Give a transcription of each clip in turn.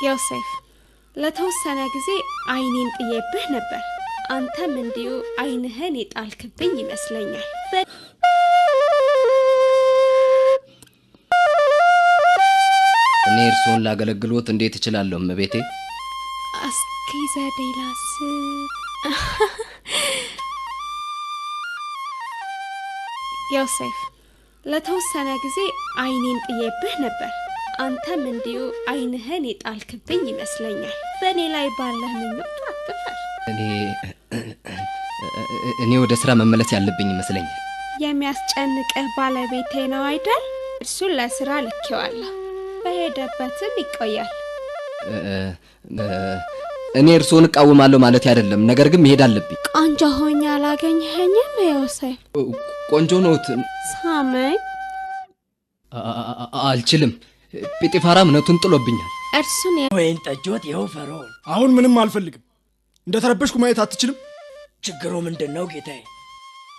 ዮሴፍ ለተወሰነ ጊዜ አይኔን ጥዬብህ ነበር። አንተም እንዲሁ አይንህን የጣልክብኝ ይመስለኛል። እኔ እርሶን ላገለግሎት እንዴት እችላለሁ እመቤቴ? እስኪ ዘዴላስ ዮሴፍ ለተወሰነ ጊዜ አይኔን ጥዬብህ ነበር። አንተም እንዲሁ አይንህን የጣልክብኝ ይመስለኛል። በእኔ ላይ ባለህ ምኞት አትፈር። እኔ ወደ ስራ መመለስ ያለብኝ ይመስለኛል። የሚያስጨንቅህ ባለቤቴ ነው አይደል? እርሱን ለስራ ልኬዋለሁ። በሄደበትም ይቆያል። እኔ እርሶን እቃወማለሁ ማለት አይደለም፣ ነገር ግን መሄድ አለብኝ። ቆንጆ ሆኜ አላገኘኸኝም ዮሴፍ? ቆንጆ ነዎት። ሳመኝ። አልችልም። ጲጢፋራ እምነቱን ጥሎብኛል። እርሱን ወይን ጠጆት ይኸው ፈርዖን። አሁን ምንም አልፈልግም። እንደተረበሽኩ ማየት አትችልም? ችግሩ ምንድነው ጌታዬ?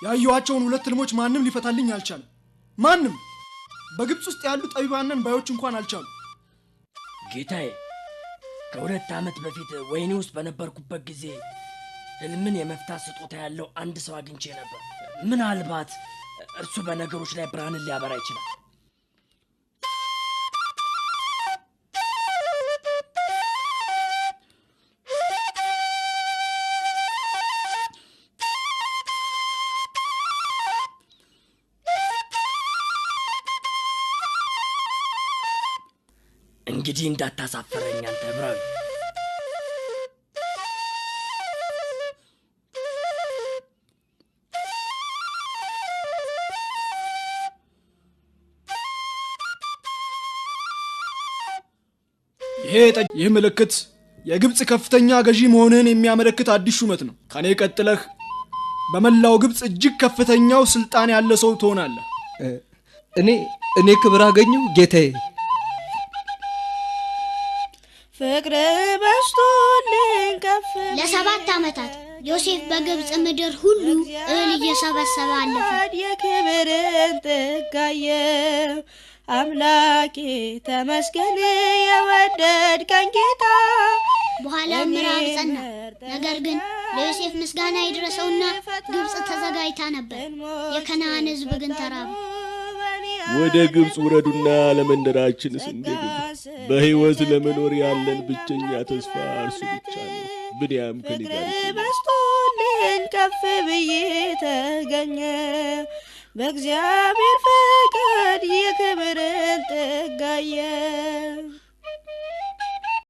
ያየኋቸውን 2 ህልሞች ማንም ሊፈታልኝ አልቻለም። ማንም በግብጽ ውስጥ ያሉ ጠቢባንን ባዮች እንኳን አልቻሉ። ጌታዬ ከ2 ዓመት በፊት ወይኔ ውስጥ በነበርኩበት ጊዜ ህልምን የመፍታት ስጦታ ያለው አንድ ሰው አግኝቼ ነበር። ምናልባት እርሱ በነገሮች ላይ ብርሃንን ሊያበራ ይችላል። እንግዲህ እንዳታሳፈረኝ አንተ ዕብራዊ። ይህ ምልክት የግብጽ ከፍተኛ ገዢ መሆንህን የሚያመለክት አዲስ ሹመት ነው። ከኔ ቀጥለህ በመላው ግብጽ እጅግ ከፍተኛው ስልጣን ያለ ሰው ትሆናለህ። እኔ ክብር አገኘው ጌታዬ? ፍቅር በስቶልኝ ከፍ ለ7 ዓመታት ዮሴፍ በግብጽ ምድር ሁሉ እህል እየሰበሰበ አለፈ። የክብርን ጥጋየ አምላኬ ተመስገን የወደድከኝ ጌታ። በኋላ ምዕራብ ጸና። ነገር ግን ለዮሴፍ ምስጋና ይድረሰውና ግብጽ ተዘጋጅታ ነበር። የከነዓን ሕዝብ ግን ተራበ። ወደ ግብጽ ውረዱና ለመንደራችን ስንገቡ በሕይወት ለመኖር ያለን ብቸኛ ተስፋ እርሱ ብቻ ነው። ብንያም ከኔ ጋር በስቶልኝ ከፍ ብዬ ተገኘ። በእግዚአብሔር ፈቃድ የክብርን ጥጋየ